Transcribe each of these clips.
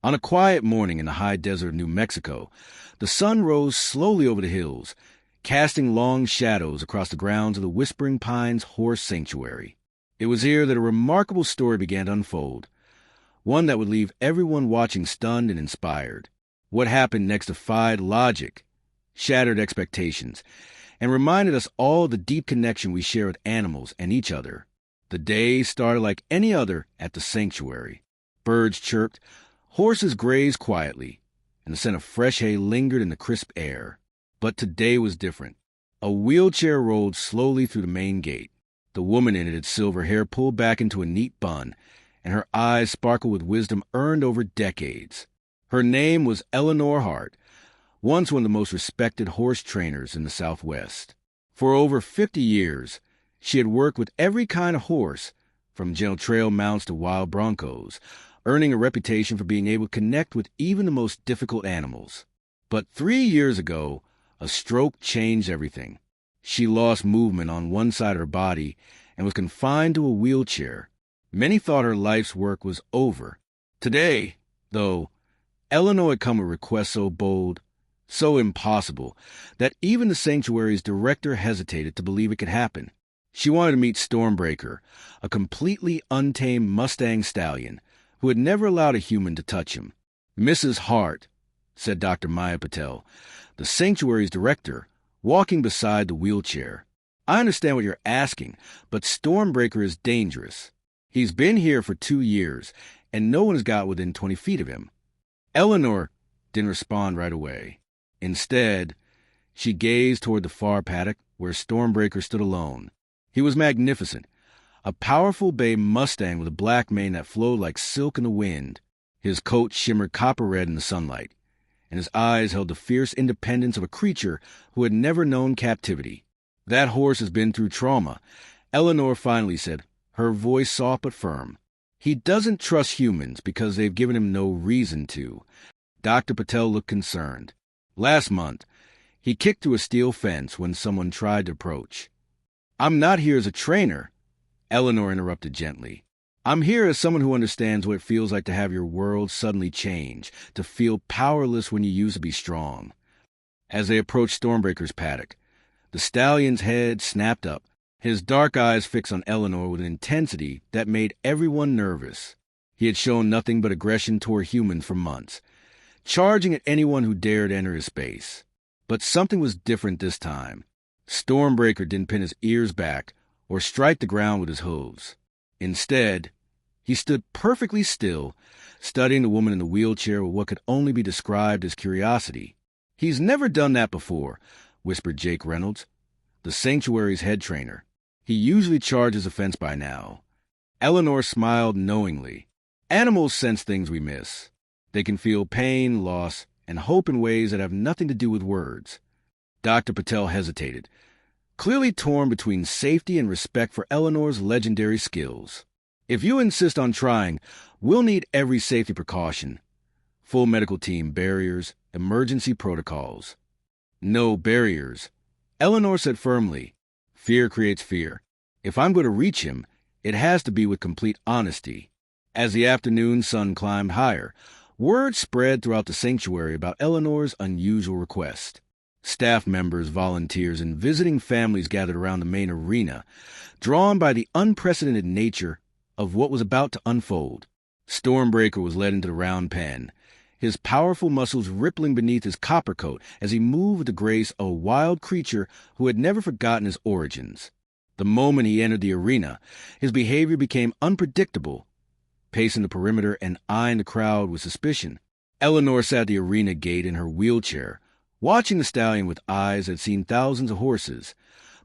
On a quiet morning in the high desert of New Mexico, the sun rose slowly over the hills, casting long shadows across the grounds of the Whispering Pines Horse Sanctuary. It was here that a remarkable story began to unfold, one that would leave everyone watching stunned and inspired. What happened next defied logic, shattered expectations, and reminded us all of the deep connection we share with animals and each other. The day started like any other at the sanctuary. Birds chirped, horses grazed quietly, and the scent of fresh hay lingered in the crisp air. But today was different. A wheelchair rolled slowly through the main gate. The woman in it had silver hair pulled back into a neat bun, and her eyes sparkled with wisdom earned over decades. Her name was Eleanor Hart, once one of the most respected horse trainers in the Southwest. For over 50 years, she had worked with every kind of horse, from gentle trail mounts to wild broncos, earning a reputation for being able to connect with even the most difficult animals. But 3 years ago, a stroke changed everything. She lost movement on one side of her body and was confined to a wheelchair. Many thought her life's work was over. Today, though, Eleanor had come with requests so bold, so impossible, that even the sanctuary's director hesitated to believe it could happen. She wanted to meet Stormbreaker, a completely untamed Mustang stallion who had never allowed a human to touch him. "Mrs. Hart," said Dr. Maya Patel, the sanctuary's director, walking beside the wheelchair, "I understand what you're asking, but Stormbreaker is dangerous. He's been here for 2 years, and no one has got within 20 feet of him." Eleanor didn't respond right away. Instead, she gazed toward the far paddock where Stormbreaker stood alone. He was magnificent, a powerful bay Mustang with a black mane that flowed like silk in the wind. His coat shimmered copper red in the sunlight, and his eyes held the fierce independence of a creature who had never known captivity. "That horse has been through trauma," Eleanor finally said, her voice soft but firm. "He doesn't trust humans because they've given him no reason to." Dr. Patel looked concerned. "Last month, he kicked through a steel fence when someone tried to approach." "I'm not here as a trainer," Eleanor interrupted gently. "I'm here as someone who understands what it feels like to have your world suddenly change, to feel powerless when you used to be strong." As they approached Stormbreaker's paddock, the stallion's head snapped up, his dark eyes fixed on Eleanor with an intensity that made everyone nervous. He had shown nothing but aggression toward humans for months, charging at anyone who dared enter his space. But something was different this time. Stormbreaker didn't pin his ears back or strike the ground with his hooves. Instead, he stood perfectly still, studying the woman in the wheelchair with what could only be described as curiosity. "He's never done that before," whispered Jake Reynolds, the sanctuary's head trainer. "He usually charges a fence by now." Eleanor smiled knowingly. "Animals sense things we miss. They can feel pain, loss, and hope in ways that have nothing to do with words." Dr. Patel hesitated, clearly torn between safety and respect for Eleanor's legendary skills. "If you insist on trying, we'll need every safety precaution. Full medical team, barriers, emergency protocols." "No barriers," Eleanor said firmly. "Fear creates fear. If I'm going to reach him, it has to be with complete honesty." As the afternoon sun climbed higher, word spread throughout the sanctuary about Eleanor's unusual request. Staff members, volunteers, and visiting families gathered around the main arena, drawn by the unprecedented nature of what was about to unfold. Stormbreaker was led into the round pen, his powerful muscles rippling beneath his copper coat as he moved with the grace of a wild creature who had never forgotten his origins. The moment he entered the arena, his behavior became unpredictable, pacing the perimeter and eyeing the crowd with suspicion. Eleanor sat at the arena gate in her wheelchair, watching the stallion with eyes that had seen thousands of horses,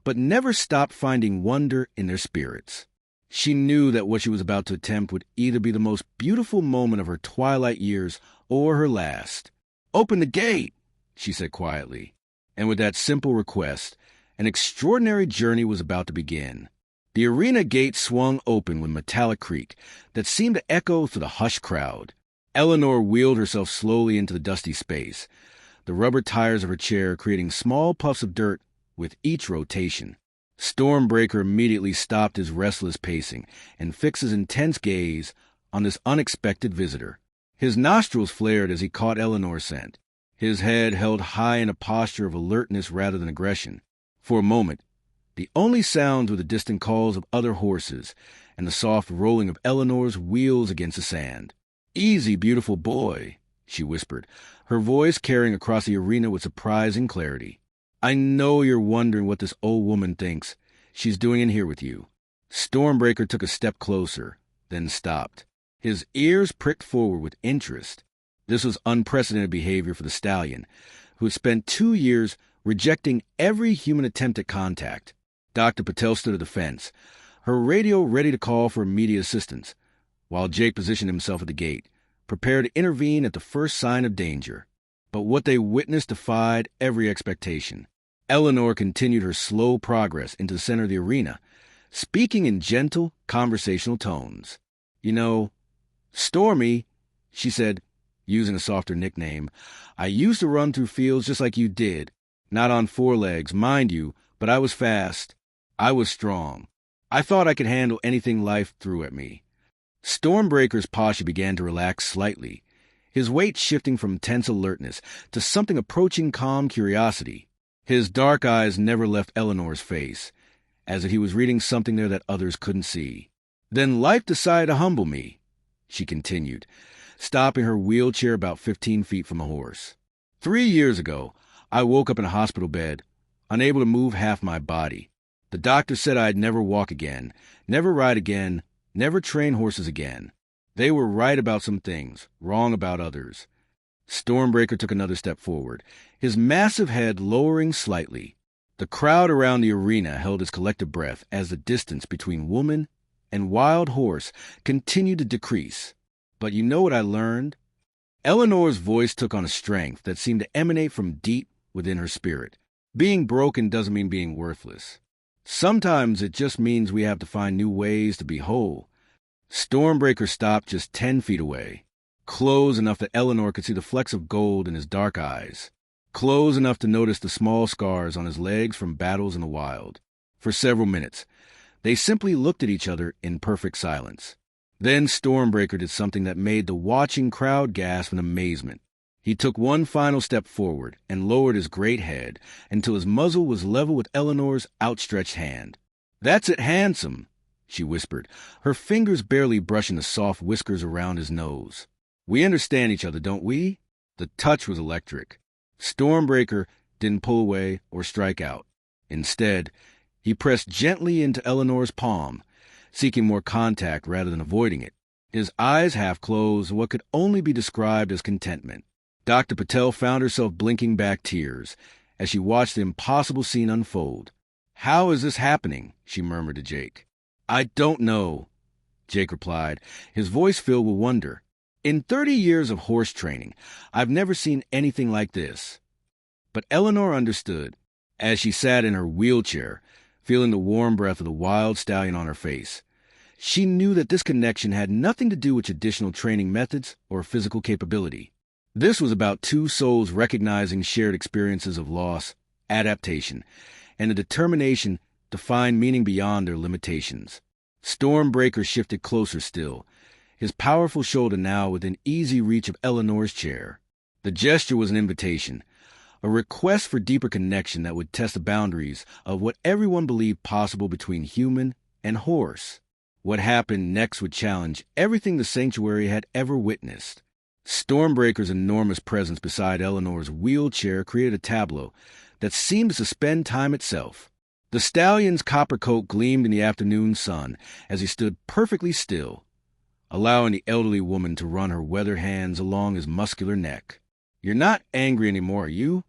but never stopped finding wonder in their spirits. She knew that what she was about to attempt would either be the most beautiful moment of her twilight years or her last. "Open the gate," she said quietly. And with that simple request, an extraordinary journey was about to begin. The arena gate swung open with metallic creak that seemed to echo through the hushed crowd. Eleanor wheeled herself slowly into the dusty space, the rubber tires of her chair creating small puffs of dirt with each rotation. Stormbreaker immediately stopped his restless pacing and fixed his intense gaze on this unexpected visitor. His nostrils flared as he caught Eleanor's scent, his head held high in a posture of alertness rather than aggression. For a moment, the only sounds were the distant calls of other horses and the soft rolling of Eleanor's wheels against the sand. "Easy, beautiful boy," she whispered, her voice carrying across the arena with surprising clarity. "I know you're wondering what this old woman thinks she's doing in here with you." Stormbreaker took a step closer, then stopped. His ears pricked forward with interest. This was unprecedented behavior for the stallion, who had spent 2 years rejecting every human attempt at contact. Dr. Patel stood at the fence, her radio ready to call for immediate assistance, while Jake positioned himself at the gate, prepared to intervene at the first sign of danger. But what they witnessed defied every expectation. Eleanor continued her slow progress into the center of the arena, speaking in gentle, conversational tones. "You know, Stormy," she said, using a softer nickname, "I used to run through fields just like you did. Not on 4 legs, mind you, but I was fast. I was strong. I thought I could handle anything life threw at me." Stormbreaker's posture began to relax slightly, his weight shifting from tense alertness to something approaching calm curiosity. His dark eyes never left Eleanor's face, as if he was reading something there that others couldn't see. "Then life decided to humble me," she continued, stopping her wheelchair about 15 feet from the horse. 3 years ago, I woke up in a hospital bed, unable to move half my body. The doctor said I'd never walk again, never ride again, never train horses again. They were right about some things, wrong about others. Stormbreaker took another step forward, his massive head lowering slightly. The crowd around the arena held its collective breath as the distance between woman and wild horse continued to decrease. "But you know what I learned?" Eleanor's voice took on a strength that seemed to emanate from deep within her spirit. "Being broken doesn't mean being worthless. Sometimes it just means we have to find new ways to be whole." Stormbreaker stopped just 10 feet away, close enough that Eleanor could see the flecks of gold in his dark eyes, close enough to notice the small scars on his legs from battles in the wild. For several minutes, they simply looked at each other in perfect silence. Then Stormbreaker did something that made the watching crowd gasp in amazement. He took one final step forward and lowered his great head until his muzzle was level with Eleanor's outstretched hand. "That's it, handsome," she whispered, her fingers barely brushing the soft whiskers around his nose. "We understand each other, don't we?" The touch was electric. Stormbreaker didn't pull away or strike out. Instead, he pressed gently into Eleanor's palm, seeking more contact rather than avoiding it. His eyes half closed, what could only be described as contentment. Dr. Patel found herself blinking back tears as she watched the impossible scene unfold. "How is this happening?" she murmured to Jake. "I don't know," Jake replied, his voice filled with wonder. "In 30 years of horse training, I've never seen anything like this." But Eleanor understood, as she sat in her wheelchair, feeling the warm breath of the wild stallion on her face. She knew that this connection had nothing to do with traditional training methods or physical capability. This was about 2 souls recognizing shared experiences of loss, adaptation, and a determination to find meaning beyond their limitations. Stormbreaker shifted closer still, his powerful shoulder now within easy reach of Eleanor's chair. The gesture was an invitation, a request for deeper connection that would test the boundaries of what everyone believed possible between human and horse. What happened next would challenge everything the sanctuary had ever witnessed. Stormbreaker's enormous presence beside Eleanor's wheelchair created a tableau that seemed to suspend time itself. The stallion's copper coat gleamed in the afternoon sun as he stood perfectly still, allowing the elderly woman to run her weathered hands along his muscular neck. "You're not angry anymore, are you?"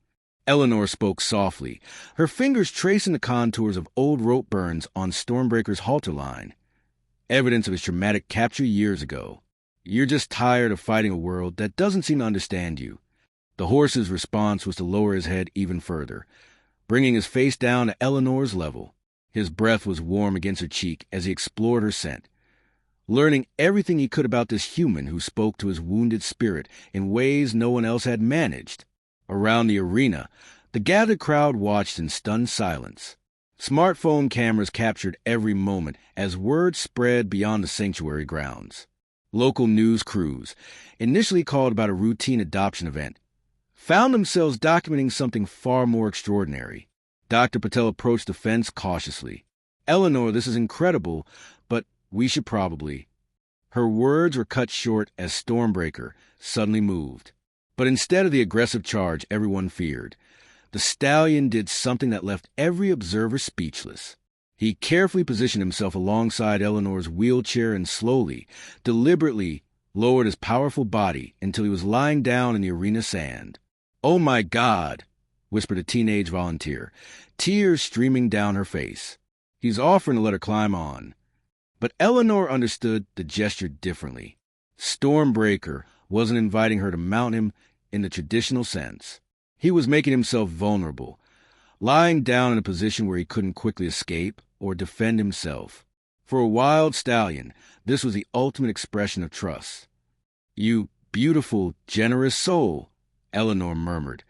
Eleanor spoke softly, her fingers tracing the contours of old rope burns on Stormbreaker's halter line, evidence of his traumatic capture years ago. "You're just tired of fighting a world that doesn't seem to understand you." The horse's response was to lower his head even further, bringing his face down to Eleanor's level. His breath was warm against her cheek as he explored her scent, learning everything he could about this human who spoke to his wounded spirit in ways no one else had managed. Around the arena, the gathered crowd watched in stunned silence. Smartphone cameras captured every moment as word spread beyond the sanctuary grounds. Local news crews, initially called about a routine adoption event, found themselves documenting something far more extraordinary. Dr. Patel approached the fence cautiously. "Eleanor, this is incredible, but we should probably—" Her words were cut short as Stormbreaker suddenly moved. But instead of the aggressive charge everyone feared, the stallion did something that left every observer speechless. He carefully positioned himself alongside Eleanor's wheelchair and slowly, deliberately lowered his powerful body until he was lying down in the arena sand. "Oh my God," whispered a teenage volunteer, tears streaming down her face. "He's offering to let her climb on." But Eleanor understood the gesture differently. Stormbreaker wasn't inviting her to mount him in the traditional sense. He was making himself vulnerable, lying down in a position where he couldn't quickly escape or defend himself. For a wild stallion, this was the ultimate expression of trust. "You beautiful, generous soul," Eleanor murmured,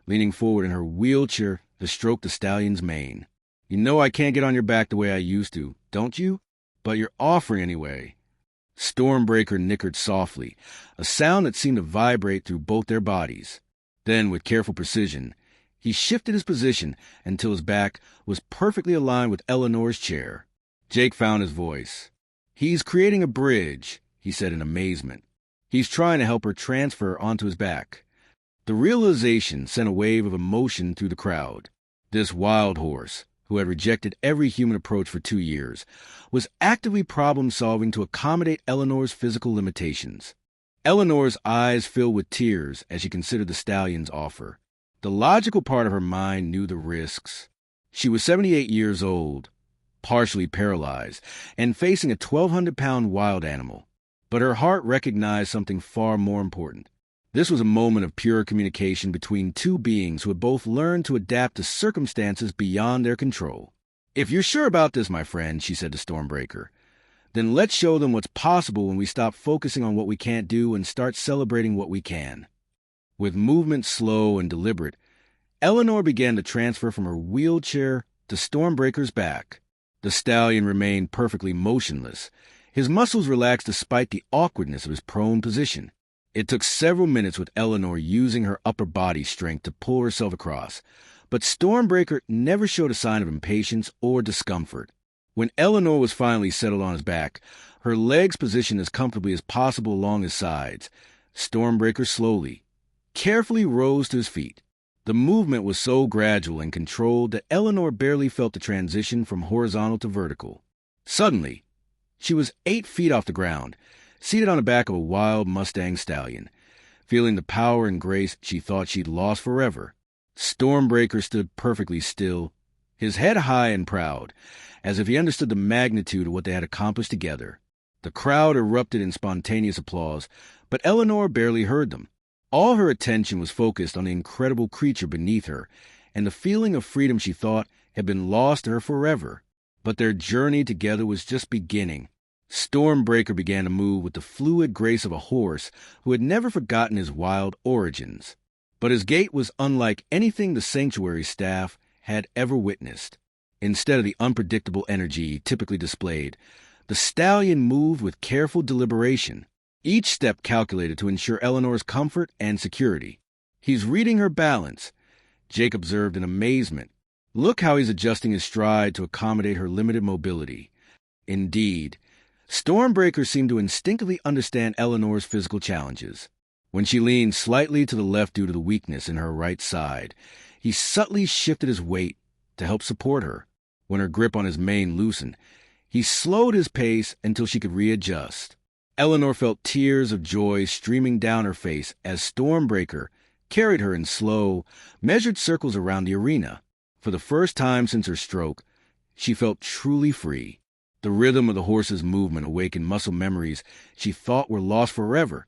leaning forward in her wheelchair to stroke the stallion's mane. "You know I can't get on your back the way I used to, don't you? But you're offering anyway." Stormbreaker nickered softly, a sound that seemed to vibrate through both their bodies. Then, with careful precision, he shifted his position until his back was perfectly aligned with Eleanor's chair. Jake found his voice. "He's creating a bridge," he said in amazement. "He's trying to help her transfer onto his back." The realization sent a wave of emotion through the crowd. This wild horse, who had rejected every human approach for 2 years, was actively problem-solving to accommodate Eleanor's physical limitations. Eleanor's eyes filled with tears as she considered the stallion's offer. The logical part of her mind knew the risks. She was 78 years old, partially paralyzed, and facing a 1,200-pound wild animal. But her heart recognized something far more important. This was a moment of pure communication between two beings who had both learned to adapt to circumstances beyond their control. "If you're sure about this, my friend," she said to Stormbreaker, "then let's show them what's possible when we stop focusing on what we can't do and start celebrating what we can." With movement slow and deliberate, Eleanor began to transfer from her wheelchair to Stormbreaker's back. The stallion remained perfectly motionless, his muscles relaxed despite the awkwardness of his prone position. It took several minutes with Eleanor using her upper body strength to pull herself across, but Stormbreaker never showed a sign of impatience or discomfort. When Eleanor was finally settled on his back, her legs positioned as comfortably as possible along his sides, Stormbreaker slowly, carefully rose to his feet. The movement was so gradual and controlled that Eleanor barely felt the transition from horizontal to vertical. Suddenly, she was 8 feet off the ground, seated on the back of a wild Mustang stallion, feeling the power and grace she thought she'd lost forever. Stormbreaker stood perfectly still, his head high and proud, as if he understood the magnitude of what they had accomplished together. The crowd erupted in spontaneous applause, but Eleanor barely heard them. All her attention was focused on the incredible creature beneath her, and the feeling of freedom she thought had been lost to her forever. But their journey together was just beginning. Stormbreaker began to move with the fluid grace of a horse who had never forgotten his wild origins. But his gait was unlike anything the sanctuary staff had ever witnessed. Instead of the unpredictable energy he typically displayed, the stallion moved with careful deliberation, each step calculated to ensure Eleanor's comfort and security. "He's reading her balance," Jake observed in amazement. "Look how he's adjusting his stride to accommodate her limited mobility." Indeed, Stormbreaker seemed to instinctively understand Eleanor's physical challenges. When she leaned slightly to the left due to the weakness in her right side, he subtly shifted his weight to help support her. When her grip on his mane loosened, he slowed his pace until she could readjust. Eleanor felt tears of joy streaming down her face as Stormbreaker carried her in slow, measured circles around the arena. For the first time since her stroke, she felt truly free. The rhythm of the horse's movement awakened muscle memories she thought were lost forever,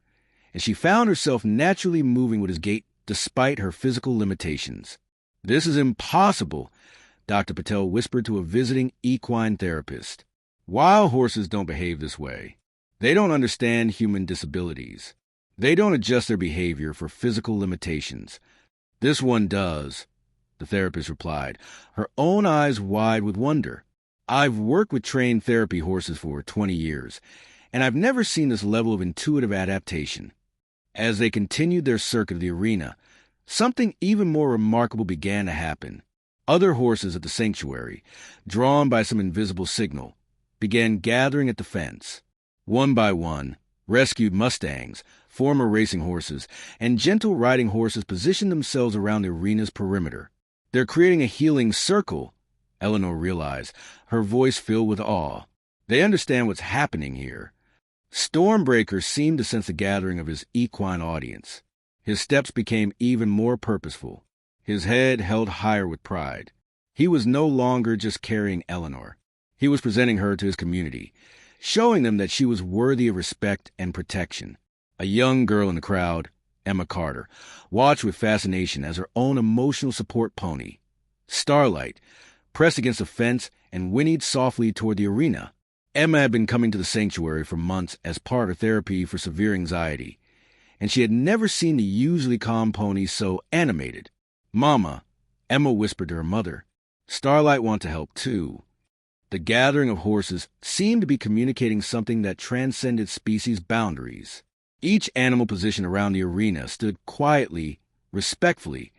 and she found herself naturally moving with his gait despite her physical limitations. "This is impossible," Dr. Patel whispered to a visiting equine therapist. "Wild horses don't behave this way. They don't understand human disabilities. They don't adjust their behavior for physical limitations. This one does," the therapist replied, her own eyes wide with wonder. "I've worked with trained therapy horses for 20 years, and I've never seen this level of intuitive adaptation. As they continued their circuit of the arena, something even more remarkable began to happen. Other horses at the sanctuary, drawn by some invisible signal, began gathering at the fence. One by one, rescued Mustangs, former racing horses, and gentle riding horses positioned themselves around the arena's perimeter. They're creating a healing circle, Eleanor realized, her voice filled with awe. They understand what's happening here. Stormbreaker seemed to sense the gathering of his equine audience. His steps became even more purposeful, his head held higher with pride. He was no longer just carrying Eleanor. He was presenting her to his community, showing them that she was worthy of respect and protection. A young girl in the crowd, Emma Carter, watched with fascination as her own emotional support pony, Starlight, pressed against the fence and whinnied softly toward the arena. Emma had been coming to the sanctuary for months as part of therapy for severe anxiety, and she had never seen the usually calm pony so animated. "Mama," Emma whispered to her mother. "Starlight wants to help too." The gathering of horses seemed to be communicating something that transcended species boundaries. Each animal positioned around the arena stood quietly, respectfully,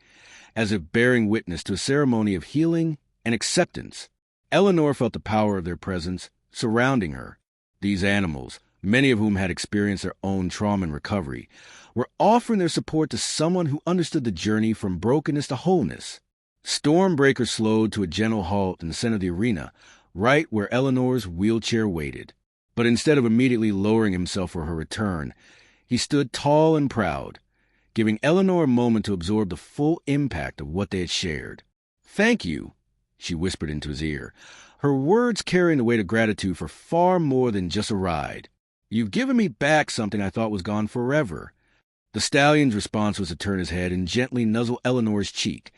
as if bearing witness to a ceremony of healing and acceptance. Eleanor felt the power of their presence surrounding her. These animals, many of whom had experienced their own trauma and recovery, were offering their support to someone who understood the journey from brokenness to wholeness. Stormbreaker slowed to a gentle halt in the center of the arena, right where Eleanor's wheelchair waited. But instead of immediately lowering himself for her return, he stood tall and proud, giving Eleanor a moment to absorb the full impact of what they had shared. "Thank you," she whispered into his ear, her words carrying the weight of gratitude for far more than just a ride. "You've given me back something I thought was gone forever." The stallion's response was to turn his head and gently nuzzle Eleanor's cheek,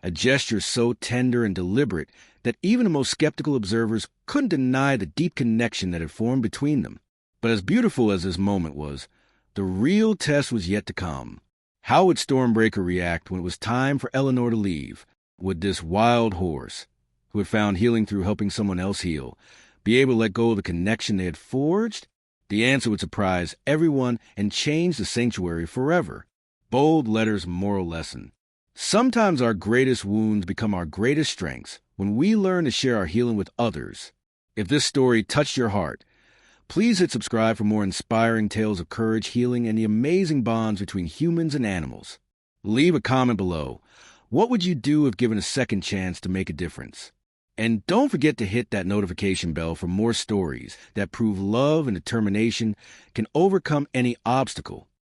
a gesture so tender and deliberate that even the most skeptical observers couldn't deny the deep connection that had formed between them. But as beautiful as this moment was, the real test was yet to come. How would Stormbreaker react when it was time for Eleanor to leave? Would this wild horse, who had found healing through helping someone else heal, be able to let go of the connection they had forged? The answer would surprise everyone and change the sanctuary forever. Bold letters moral lesson. Sometimes our greatest wounds become our greatest strengths when we learn to share our healing with others. If this story touched your heart, please hit subscribe for more inspiring tales of courage, healing, and the amazing bonds between humans and animals. Leave a comment below. What would you do if given a second chance to make a difference? And don't forget to hit that notification bell for more stories that prove love and determination can overcome any obstacle.